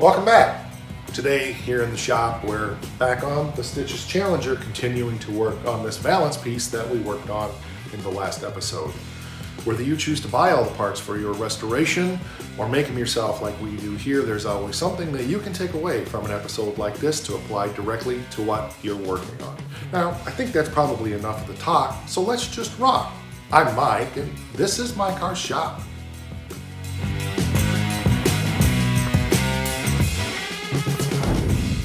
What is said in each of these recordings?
Welcome back. Today here in the shop we're back on the Stitches Challenger, continuing to work on this Valance piece that we worked on in the last episode. Whether you choose to buy all the parts for your restoration or make them yourself like we do here, there's always something that you can take away from an episode like this to apply directly to what you're working on. Now, I think that's probably enough of the talk, so let's just rock. I'm Mike and this is My Car Shop.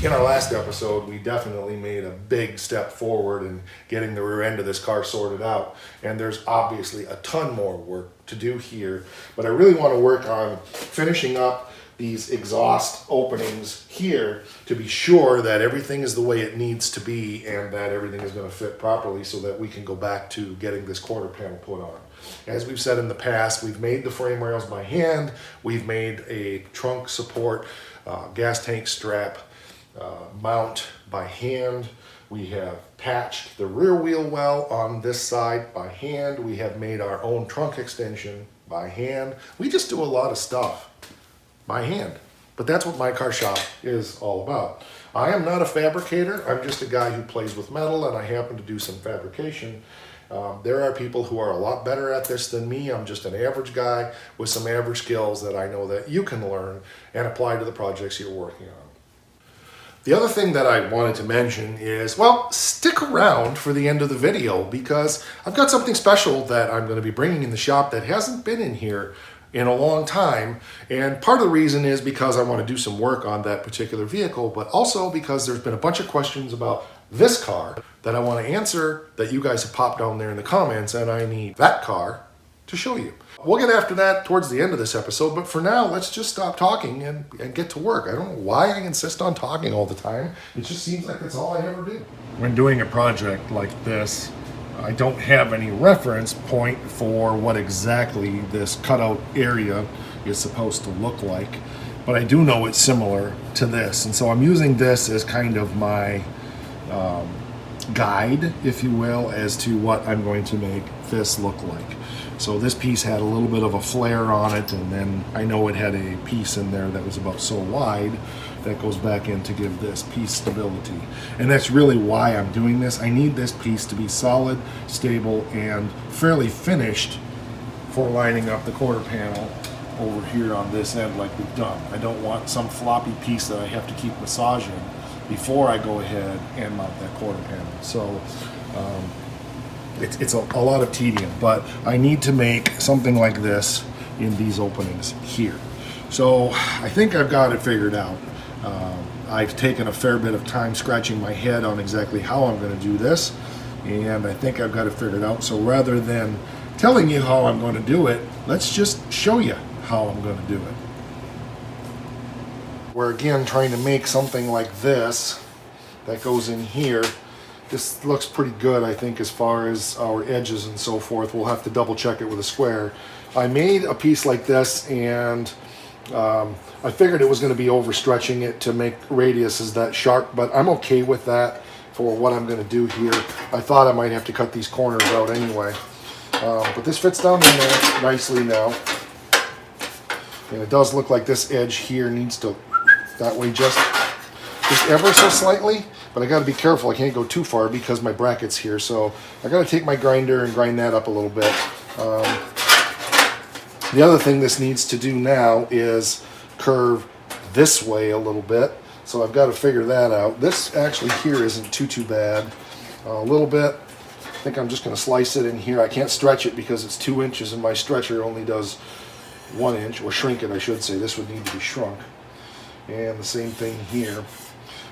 In our last episode, we definitely made a big step forward in getting the rear end of this car sorted out. And there's obviously a ton more work to do here. But I really want to work on finishing up these exhaust openings here to be sure that everything is the way it needs to be and that everything is going to fit properly so that we can go back to getting this quarter panel put on. As we've said in the past, we've made the frame rails by hand. We've made a trunk support, gas tank strap, mount by hand. We have patched the rear wheel well on this side by hand. We have made our own trunk extension by hand. We just do a lot of stuff by hand. But that's what My Car Shop is all about. I am not a fabricator. I'm just a guy who plays with metal and I happen to do some fabrication. There are people who are a lot better at this than me. I'm just an average guy with some average skills that I know that you can learn and apply to the projects you're working on. The other thing that I wanted to mention is, well, stick around for the end of the video because I've got something special that I'm going to be bringing in the shop that hasn't been in here in a long time. And part of the reason is because I want to do some work on that particular vehicle, but also because there's been a bunch of questions about this car that I want to answer that you guys have popped down there in the comments, and I need that car to show you. We'll get after that towards the end of this episode, but for now, let's just stop talking and get to work. I don't know why I insist on talking all the time. It just seems like that's all I ever do. When doing a project like this, I don't have any reference point for what exactly this cutout area is supposed to look like, but I do know it's similar to this, and so I'm using this as kind of my guide, if you will, as to what I'm going to make this look like. So this piece had a little bit of a flare on it, and then I know it had a piece in there that was about so wide that goes back in to give this piece stability. And that's really why I'm doing this. I need this piece to be solid, stable, and fairly finished for lining up the quarter panel over here on this end like we've done. I don't want some floppy piece that I have to keep massaging before I go ahead and mount that quarter panel. So it's a lot of tedium, but I need to make something like this in these openings here. So I think I've got it figured out. I've taken a fair bit of time scratching my head on exactly how I'm going to do this, and I think I've got it figured out. So rather than telling you how I'm going to do it, let's just show you how I'm going to do it. We're again trying to make something like this that goes in here. This looks pretty good, I think, as far as our edges and so forth. We'll have to double check it with a square. I made a piece like this, and I figured it was going to be overstretching it to make radiuses that sharp, but I'm okay with that for what I'm going to do here. I thought I might have to cut these corners out anyway. But this fits down in there nicely now. And it does look like this edge here needs to, that way just ever so slightly. But I got to be careful. I can't go too far because my bracket's here. So I got to take my grinder and grind that up a little bit. The other thing this needs to do now is curve this way a little bit. So I've got to figure that out. This actually here isn't too bad. A little bit. I think I'm just going to slice it in here. I can't stretch it because it's 2 inches and my stretcher only does 1 inch, or shrink it I should say. This would need to be shrunk. And the same thing here.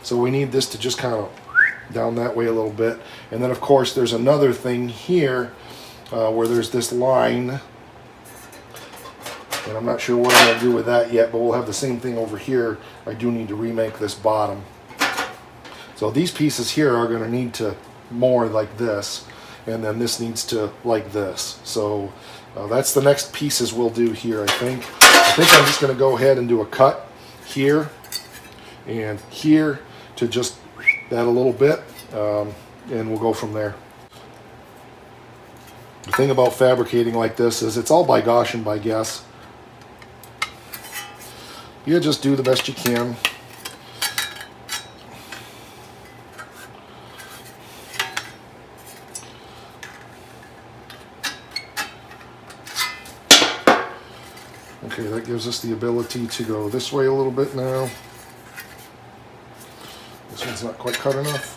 So we need this to just kind of down that way a little bit. And then of course there's another thing here where there's this line. And I'm not sure what I'm going to do with that yet, but we'll have the same thing over here. I do need to remake this bottom. So these pieces here are going to need to more like this. And then this needs to like this. So that's the next pieces we'll do here, I think. I think I'm just going to go ahead and do a cut here and here to just that a little bit, and we'll go from there. The thing about fabricating like this is it's all by gosh and by guess. you just do the best you can. Okay, that gives us the ability to go this way a little bit now. This one's not quite cut enough.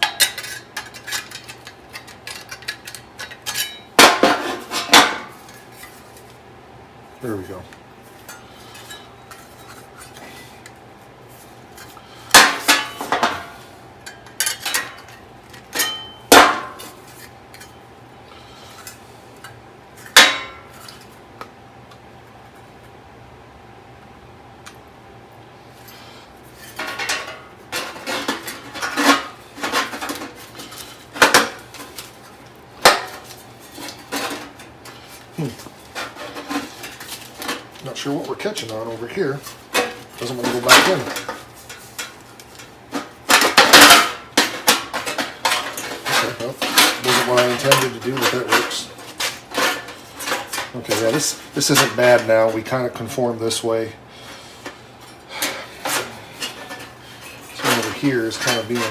There we go. Not sure what we're catching on over here. Doesn't want to go back in. Okay, well, wasn't what I intended to do, but that works. Okay, yeah, this isn't bad now. We kind of conform this way. This one over here is kind of being,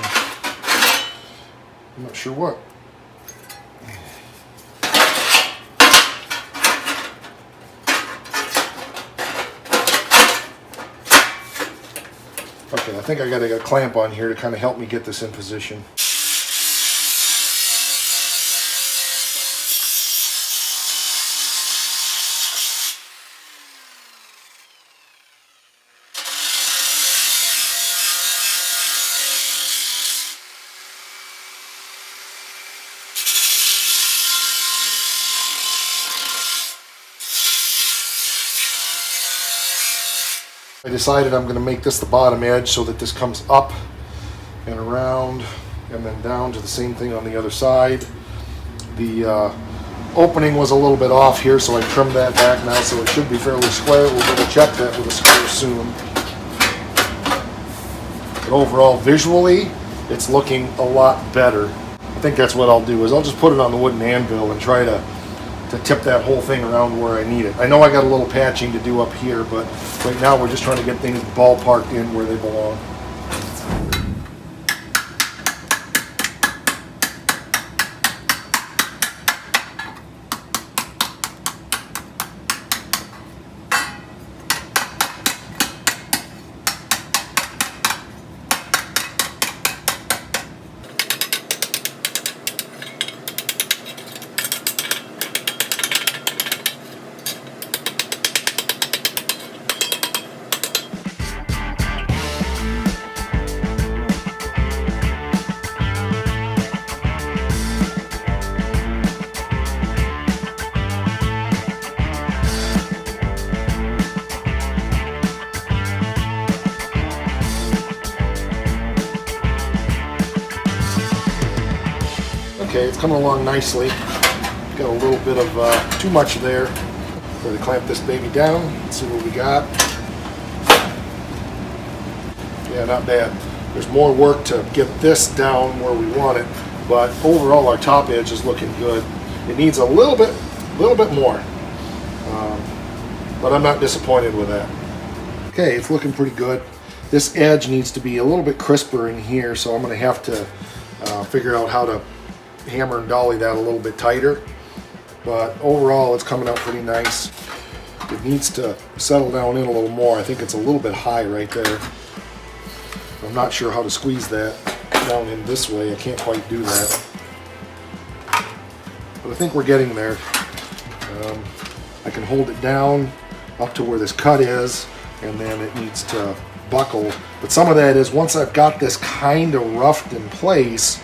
I'm not sure what. Okay, I think I got a clamp on here to kind of help me get this in position. I decided I'm going to make this the bottom edge so that this comes up and around and then down to the same thing on the other side. The opening was a little bit off here, so I trimmed that back now, so it should be fairly square. We'll double check that with a square soon. But overall, visually, it's looking a lot better. I think that's what I'll do, is I'll just put it on the wooden anvil and try to tip that whole thing around where I need it. I know I got a little patching to do up here, but right now we're just trying to get things ballparked in where they belong. Okay, it's coming along nicely. Got a little bit of too much there. Going to clamp this baby down and see what we got. Yeah, not bad. There's more work to get this down where we want it, but overall our top edge is looking good. It needs a little bit more, but I'm not disappointed with that. Okay, it's looking pretty good. This edge needs to be a little bit crisper in here, so I'm going to have to figure out how to hammer and dolly that a little bit tighter. But overall, it's coming out pretty nice. It needs to settle down in a little more. I think it's a little bit high right there. I'm not sure how to squeeze that down in this way. I can't quite do that. But I think we're getting there. I can hold it down up to where this cut is, and then it needs to buckle. But some of that is, once I've got this kind of roughed in place,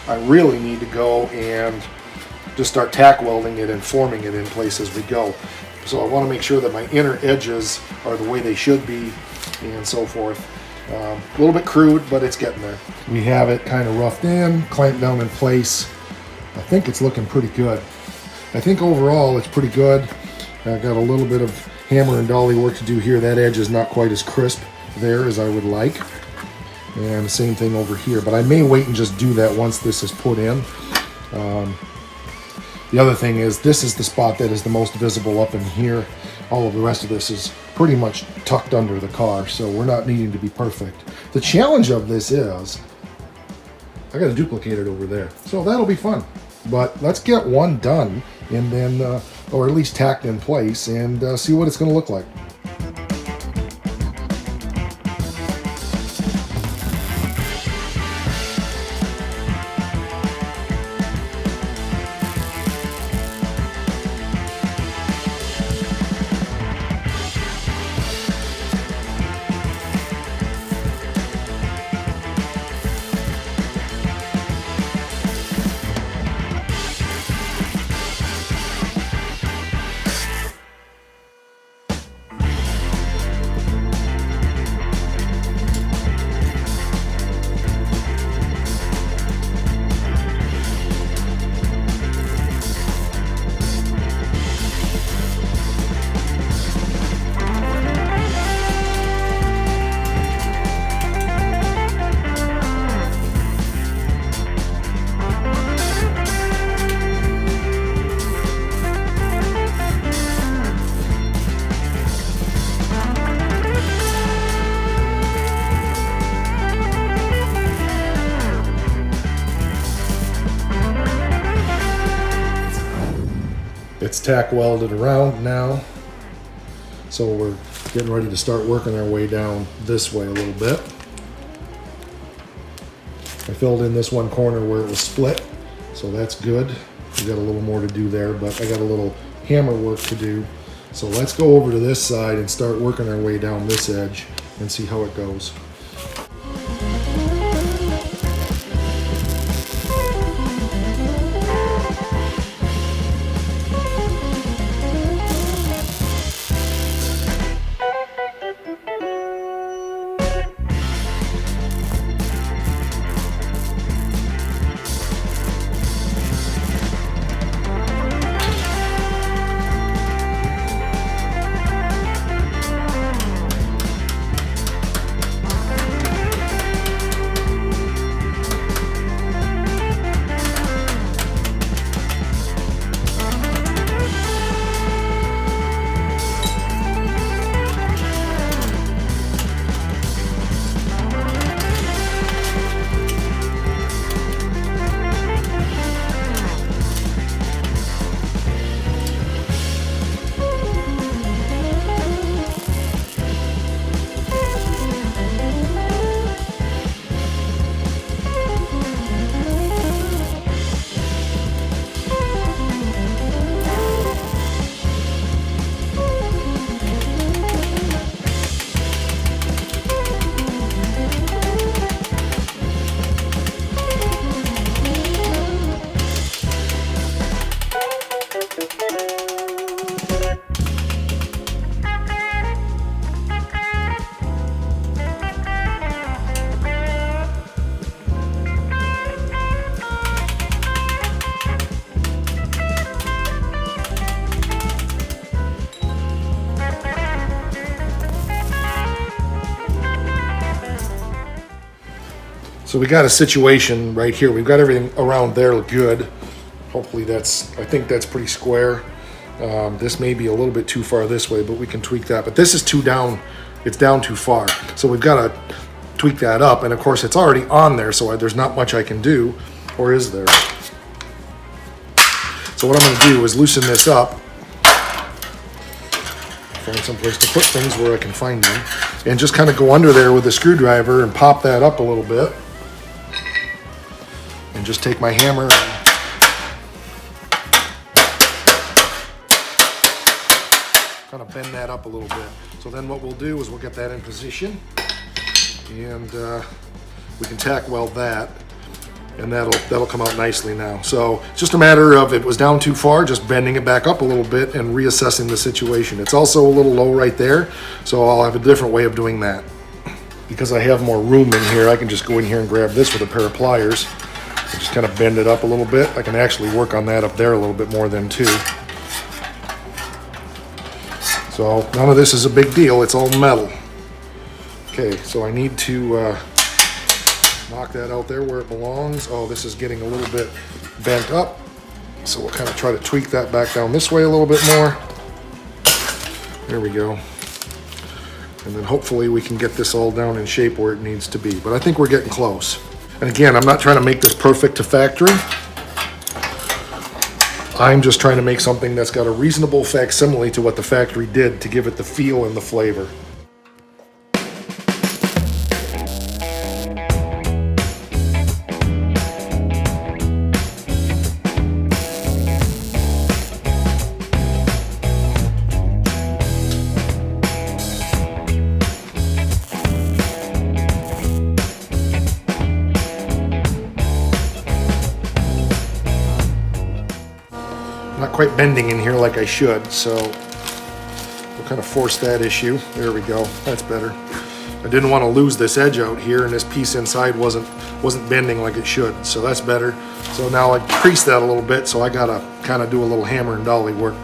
I really need to go and just start tack welding it and forming it in place as we go. So I want to make sure that my inner edges are the way they should be and so forth. A little bit crude, but it's getting there. We have it kind of roughed in, clamped down in place. I think it's looking pretty good. I think overall it's pretty good. I've got a little bit of hammer and dolly work to do here. That edge is not quite as crisp there as I would like. And the same thing over here, but I may wait and just do that once this is put in. The other thing is, this is the spot that is the most visible up in here. all of the rest of this is pretty much tucked under the car, so we're not needing to be perfect. The challenge of this is, I got to duplicate it over there, so that'll be fun. But let's get one done, and then, or at least tacked in place, and see what it's going to look like. It's tack welded around now, so we're getting ready to start working our way down this way a little bit. I filled in this one corner where it was split, so that's good. We got a little more to do there, but I got a little hammer work to do. So let's go over to this side and start working our way down this edge and see how it goes. So we got a situation right here. We've got everything around there good. Hopefully that's, I think that's pretty square. This may be a little bit too far this way, but we can tweak that. But this is too down, it's down too far. So we've got to tweak that up. And of course it's already on there, so there's not much I can do, or is there? So what I'm gonna do is loosen this up. Find some place to put things where I can find them. And just kind of go under there with a screwdriver and pop that up a little bit. And just take my hammer and kind of bend that up a little bit. So then what we'll do is we'll get that in position, and we can tack weld that, and that'll come out nicely now. So it's just a matter of, it was down too far, just bending it back up a little bit and reassessing the situation. It's also a little low right there, so I'll have a different way of doing that. Because I have more room in here, I can just go in here and grab this with a pair of pliers and just kind of bend it up a little bit. I can actually work on that up there a little bit more then too. So none of this is a big deal, it's all metal. Okay, so I need to knock that out there where it belongs. Oh, this is getting a little bit bent up. So we'll kind of try to tweak that back down this way a little bit more. There we go. And then hopefully we can get this all down in shape where it needs to be. But I think we're getting close. And again, I'm not trying to make this perfect to factory. I'm just trying to make something that's got a reasonable facsimile to what the factory did to give it the feel and the flavor. Not quite bending in here like I should, so we'll kind of force that issue. There we go, that's better. I didn't want to lose this edge out here, and this piece inside wasn't bending like it should, so that's better. So now I creased that a little bit, so I gotta kind of do a little hammer and dolly work.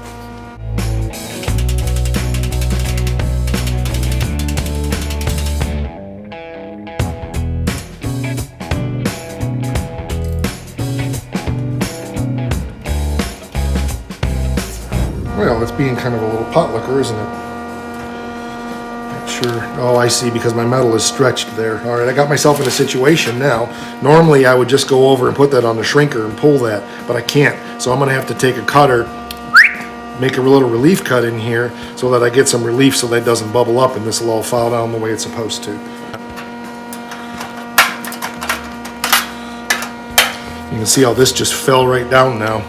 Well, it's being kind of a little potlicker, isn't it? Not sure. Oh, I see, because my metal is stretched there. All right, I got myself in a situation now. Normally, I would just go over and put that on the shrinker and pull that, but I can't. So I'm gonna have to take a cutter, make a little relief cut in here so that I get some relief so that it doesn't bubble up and this will all fall down the way it's supposed to. You can see how this just fell right down now.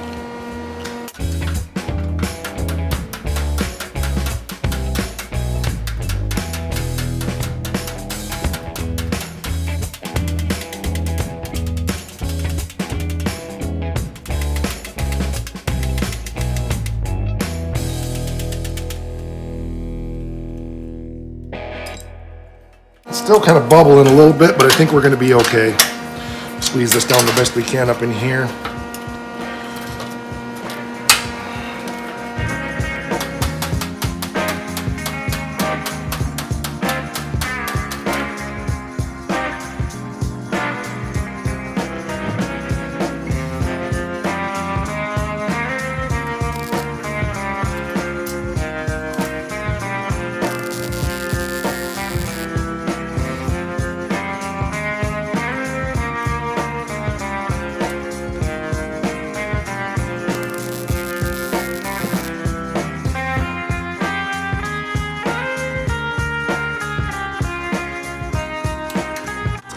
Still kind of bubbling a little bit, but I think we're going to be okay. Squeeze this down the best we can up in here.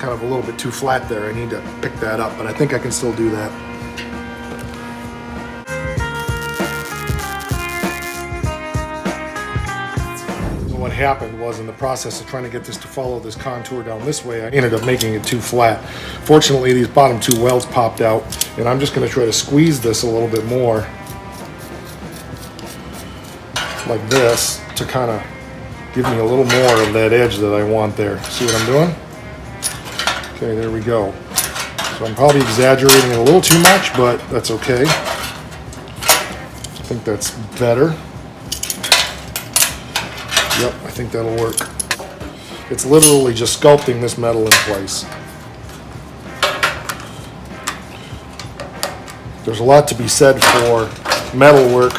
Kind of a little bit too flat there. I need to pick that up, but I think I can still do that. So what happened was, in the process of trying to get this to follow this contour down this way, I ended up making it too flat. Fortunately, these bottom two welds popped out, and I'm just going to try to squeeze this a little bit more like this to kind of give me a little more of that edge that I want there. See what I'm doing? Okay, there we go. So I'm probably exaggerating it a little too much, but that's okay. I think that's better. Yep, I think that'll work. It's literally just sculpting this metal in place. There's a lot to be said for metal work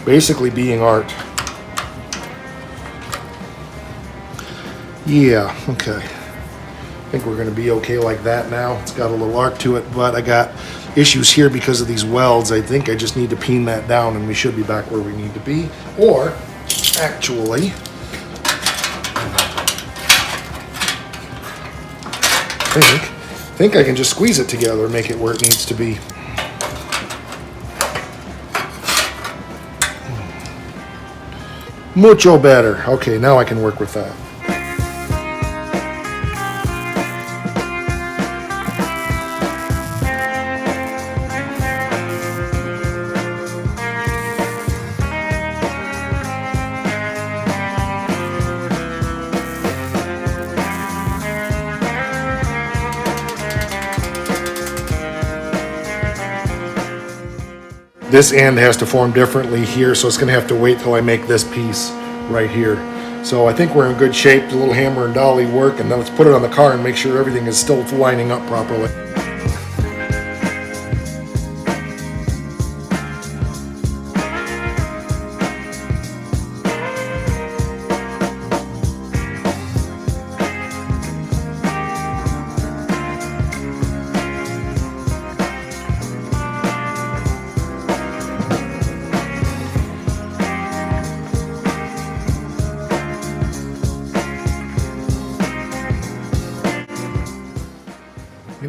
basically being art. Yeah, okay. I think we're going to be okay like that now. It's got a little arc to it, but I got issues here because of these welds. I think I just need to peen that down and we should be back where we need to be. Or, actually, I think I can just squeeze it together and make it where it needs to be. Mucho better. Okay, now I can work with that. This end has to form differently here, so it's going to have to wait till I make this piece right here. So I think we're in good shape. A little hammer and dolly work, and then let's put it on the car and make sure everything is still lining up properly.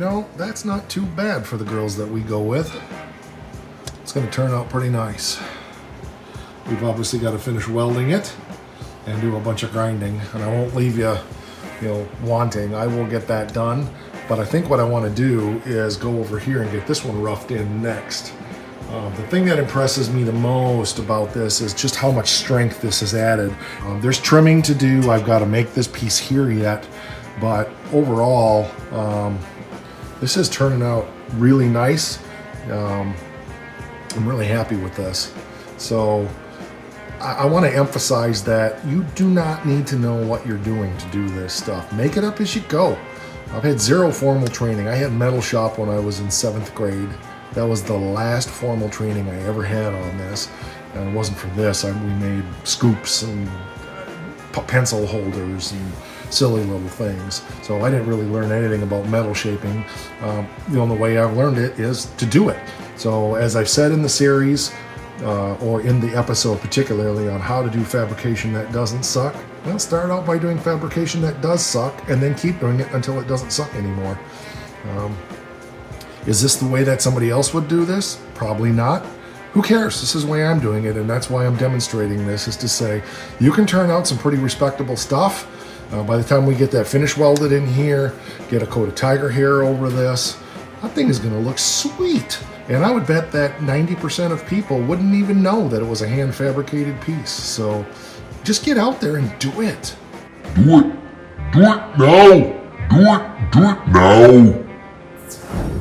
know, that's not too bad for the girls that we go with. It's going to turn out pretty nice. We've obviously got to finish welding it and do a bunch of grinding, and I won't leave you, wanting. I will get that done, but I think what I want to do is go over here and get this one roughed in next. The thing that impresses me the most about this is just how much strength this has added. There's trimming to do. I've got to make this piece here yet, but overall, this is turning out really nice. I'm really happy with this. So I want to emphasize that you do not need to know what you're doing to do this stuff. Make it up as you go. I've had zero formal training. I had metal shop when I was in 7th grade. That was the last formal training I ever had on this. And it wasn't for this. We made scoops and pencil holders and silly little things. So I didn't really learn anything about metal shaping. The only way I've learned it is to do it. So as I've said in the series, or in the episode particularly on how to do fabrication that doesn't suck, well, start out by doing fabrication that does suck and then keep doing it until it doesn't suck anymore. Is this the way that somebody else would do this? Probably not. Who cares? This is the way I'm doing it, and that's why I'm demonstrating this, is to say you can turn out some pretty respectable stuff. By the time we get that finish welded in here, get a coat of tiger hair over this, that thing is going to look sweet. And I would bet that 90% of people wouldn't even know that it was a hand fabricated piece. So just get out there and do it. Do it. Do it now. Do it now.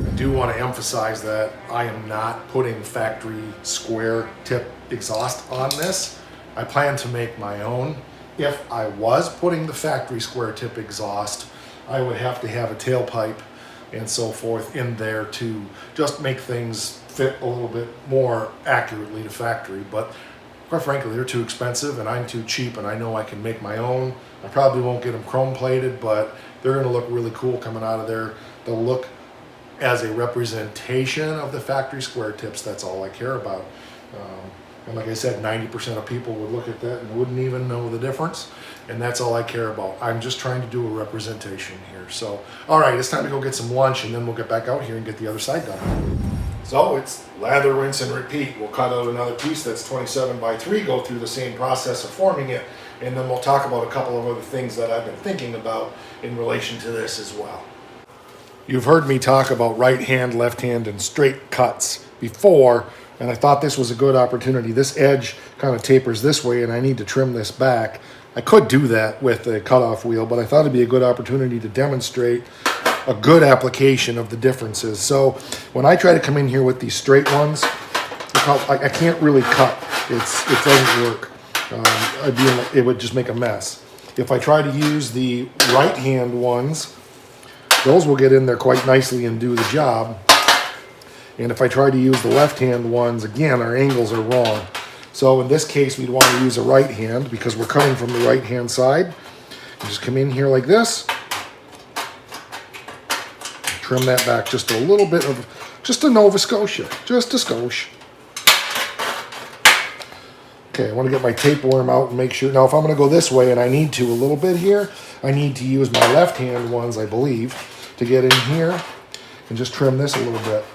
I do want to emphasize that I am not putting factory square tip exhaust on this. I plan to make my own. If I was putting the factory square tip exhaust, I would have to have a tailpipe and so forth in there to just make things fit a little bit more accurately to factory. But quite frankly, they're too expensive and I'm too cheap, and I know I can make my own. I probably won't get them chrome plated, but they're going to look really cool coming out of there. They'll look as a representation of the factory square tips. That's all I care about. And like I said, 90% of people would look at that and wouldn't even know the difference. And that's all I care about. I'm just trying to do a representation here. So, all right, it's time to go get some lunch, and then we'll get back out here and get the other side done. So it's lather, rinse, and repeat. We'll cut out another piece that's 27 by 3, go through the same process of forming it, and then we'll talk about a couple of other things that I've been thinking about in relation to this as well. You've heard me talk about right hand, left hand, and straight cuts before, and I thought this was a good opportunity. This edge kind of tapers this way, and I need to trim this back. I could do that with a cutoff wheel, but I thought it'd be a good opportunity to demonstrate a good application of the differences. So when I try to come in here with these straight ones, I can't really cut. It doesn't work. It would just make a mess. If I try to use the right hand ones, those will get in there quite nicely and do the job. And if I try to use the left hand ones, again, our angles are wrong. So in this case, we'd want to use a right hand because we're coming from the right hand side. You just come in here like this. Trim that back just a little bit of, just a Nova Scotia, just a skosh. Okay, I want to get my tapeworm out and make sure. Now, if I'm going to go this way, and I need to a little bit here, I need to use my left hand ones, I believe, to get in here and just trim this a little bit.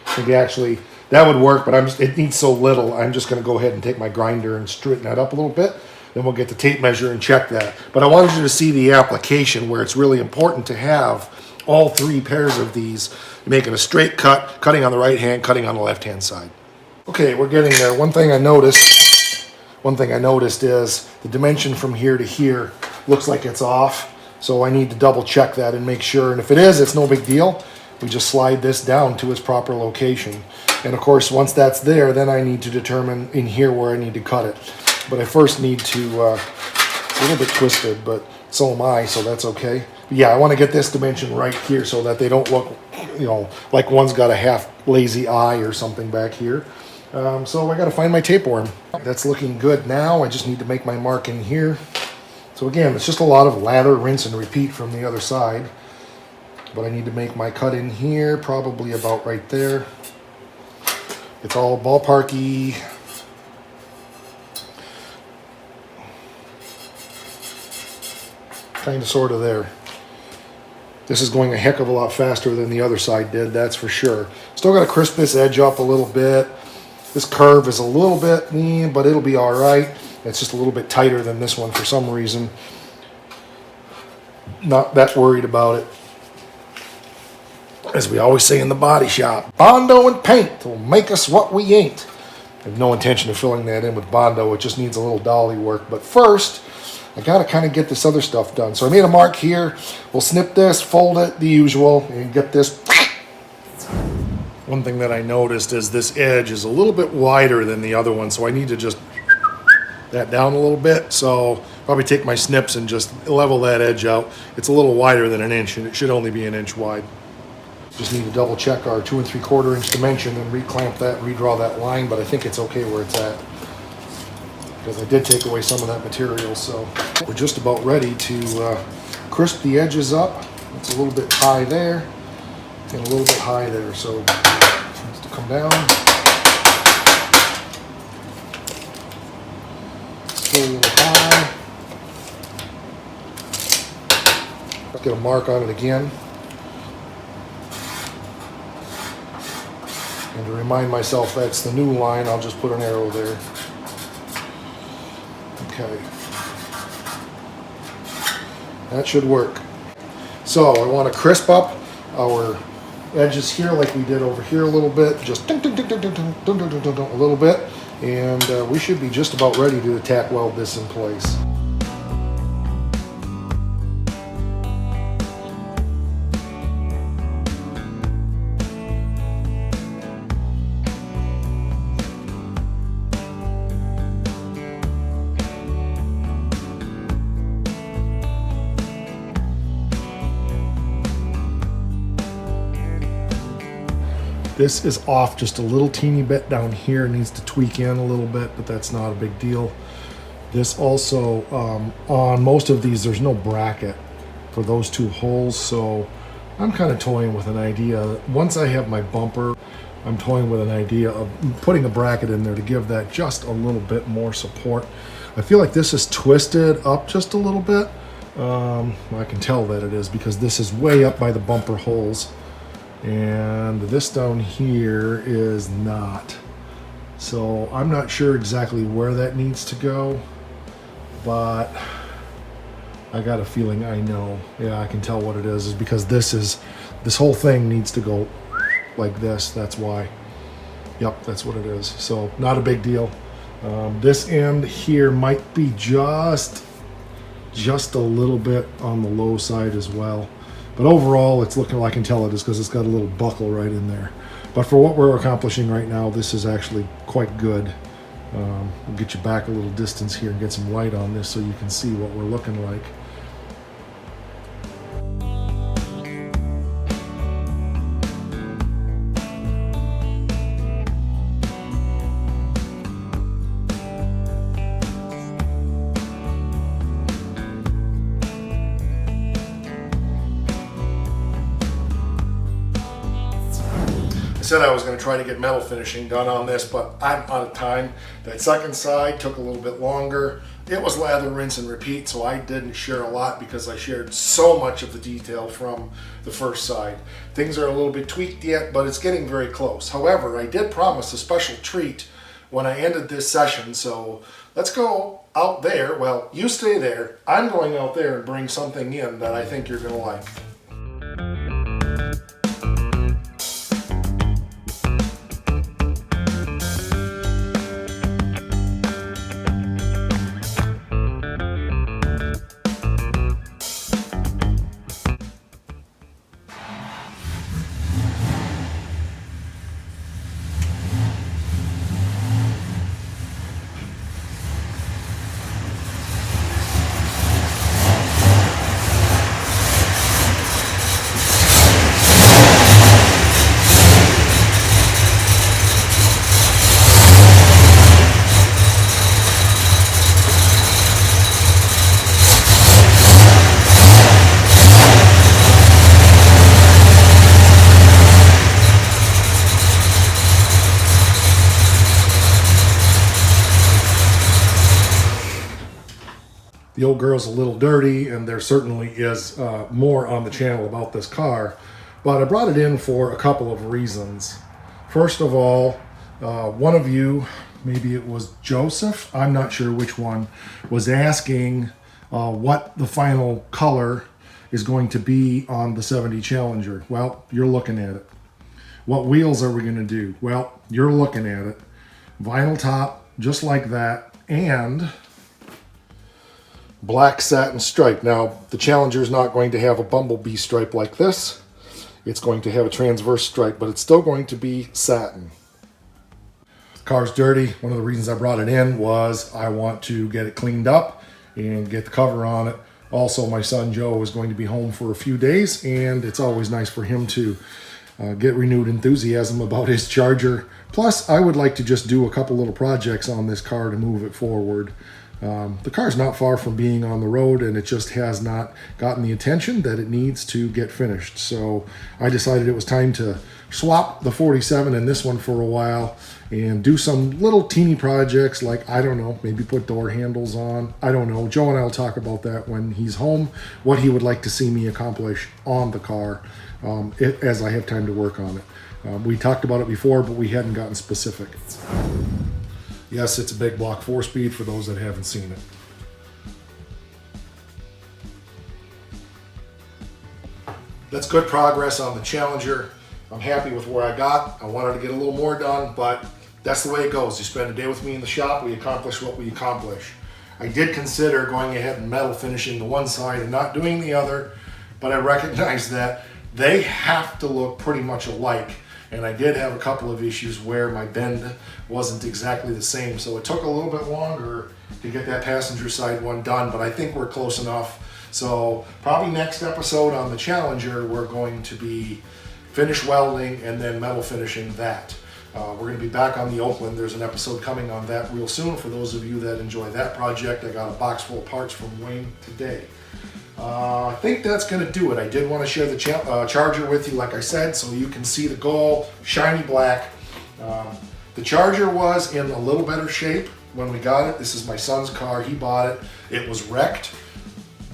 I think actually that would work, but it needs so little. I'm just going to go ahead and take my grinder and straighten that up a little bit. Then we'll get the tape measure and check that. But I wanted you to see the application where it's really important to have all 3 pairs of these, making a straight cut, cutting on the right hand, cutting on the left hand side. Okay, we're getting there. One thing I noticed is the dimension from here to here looks like it's off. So I need to double check that and make sure. And if it is, it's no big deal. We just slide this down to its proper location. And of course, once that's there, then I need to determine in here where I need to cut it. But I first need to, it's a little bit twisted, but so am I, so that's okay. But yeah, I want to get this dimension right here so that they don't look, like one's got a half lazy eye or something back here. So I got to find my tapeworm. That's looking good now. I just need to make my mark in here. So again, it's just a lot of lather, rinse, and repeat from the other side. But I need to make my cut in here, probably about right there. It's all ballparky. kind of sort of there. This is going a heck of a lot faster than the other side did, that's for sure. Still got to crisp this edge up a little bit. This curve is a little bit mean, but it'll be all right. It's just a little bit tighter than this one for some reason. Not that worried about it. As we always say in the body shop, Bondo and paint will make us what we ain't. I have no intention of filling that in with Bondo. It just needs a little dolly work. But first, I got to kind of get this other stuff done. So I made a mark here. We'll snip this, fold it, the usual, and get this. One thing that I noticed is this edge is a little bit wider than the other one, so I need to just that down a little bit. So probably take my snips and just level that edge out. It's a little wider than an inch, and it should only be an inch wide. Just need to double check our 2 3/4 inch dimension and reclamp that, redraw that line, but I think it's okay where it's at, because I did take away some of that material. So we're just about ready to crisp the edges up. It's a little bit high there and a little bit high there, so it needs to come down. Still a little high. I'll get a mark on it again. And to remind myself that's the new line, I'll just put an arrow there. Okay. That should work. So I want to crisp up our edges here like we did over here a little bit. Just ding, ding, ding, ding, ding, ding, ding, ding, ding, ding, a little bit. And we should be just about ready to tack weld this in place. This is off just a little teeny bit down here. It needs to tweak in a little bit, but that's not a big deal. This also, on most of these, there's no bracket for those two holes, so I'm kind of toying with an idea. Once I have my bumper, I'm toying with an idea of putting a bracket in there to give that just a little bit more support. I feel like this is twisted up just a little bit. I can tell that it is because this is way up by the bumper holes. And this down here is not. So I'm not sure exactly where that needs to go, but I got a feeling I know. Yeah, I can tell what it is because this whole thing needs to go like this. That's why. Yep, that's what it is. So not a big deal. This end here might be just a little bit on the low side as well. But overall, it's looking like I can tell it is because it's got a little buckle right in there. But for what we're accomplishing right now, this is actually quite good. We'll get you back a little distance here and get some light on this so you can see what we're looking like. I said I was going to try to get metal finishing done on this, but I'm out of time. That second side took a little bit longer. It was lather, rinse, and repeat, so I didn't share a lot because I shared so much of the detail from the first side. Things are a little bit tweaked yet, but it's getting very close. However, I did promise a special treat when I ended this session, so let's go out there. Well, you stay there. I'm going out there and bring something in that I think you're going to like. the old girl's a little dirty, and there certainly is more on the channel about this car. But I brought it in for a couple of reasons. First of all, one of you, maybe it was Joseph, I'm not sure which one, was asking what the final color is going to be on the 70 Challenger. Well, you're looking at it. What wheels are we going to do? Well, you're looking at it. Vinyl top, just like that, and black satin stripe. Now, the Challenger is not going to have a bumblebee stripe like this. It's going to have a transverse stripe, but it's still going to be satin. The car's dirty. One of the reasons I brought it in was I want to get it cleaned up and get the cover on it. Also, my son Joe is going to be home for a few days, and it's always nice for him to get renewed enthusiasm about his Charger. Plus, I would like to just do a couple little projects on this car to move it forward. The car's not far from being on the road, and it just has not gotten the attention that it needs to get finished. So I decided it was time to swap the 47 and this one for a while and do some little teeny projects like, I don't know, maybe put door handles on. I don't know. Joe and I will talk about that when he's home, what he would like to see me accomplish on the car as I have time to work on it. We talked about it before, but we hadn't gotten specific. Yes, it's a big block 4-speed for those that haven't seen it. That's good progress on the Challenger. I'm happy with where I got. I wanted to get a little more done, but that's the way it goes. You spend a day with me in the shop, we accomplish what we accomplish. I did consider going ahead and metal finishing the one side and not doing the other, but I recognize that they have to look pretty much alike. And I did have a couple of issues where my bend wasn't exactly the same. So it took a little bit longer to get that passenger side one done, but I think we're close enough. So probably next episode on the Challenger, we're going to be finish welding and then metal finishing that. We're going to be back on the Oakland. There's an episode coming on that real soon for those of you that enjoy that project. I got a box full of parts from Wayne today. I think that's going to do it. I did want to share the Charger with you, like I said, so you can see the gold, shiny black. The Charger was in a little better shape when we got it. This is my son's car. He bought it. It was wrecked.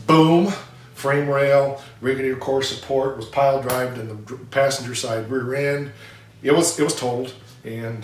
Boom. Frame rail, regular core support was pile drived in the passenger side rear end. It was totaled, and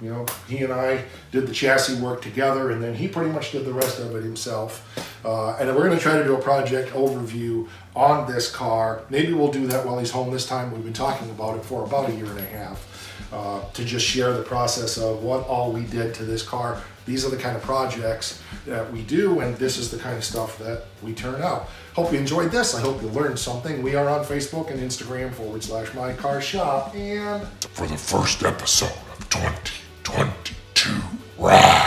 you know, he and I did the chassis work together, and then he pretty much did the rest of it himself. And then we're going to try to do a project overview on this car. Maybe we'll do that while he's home this time. We've been talking about it for about 1.5 years to just share the process of what all we did to this car. These are the kind of projects that we do, and this is the kind of stuff that we turn out. Hope you enjoyed this. I hope you learned something. We are on Facebook and Instagram /MyCarShop. And For the first episode of 2022, rah!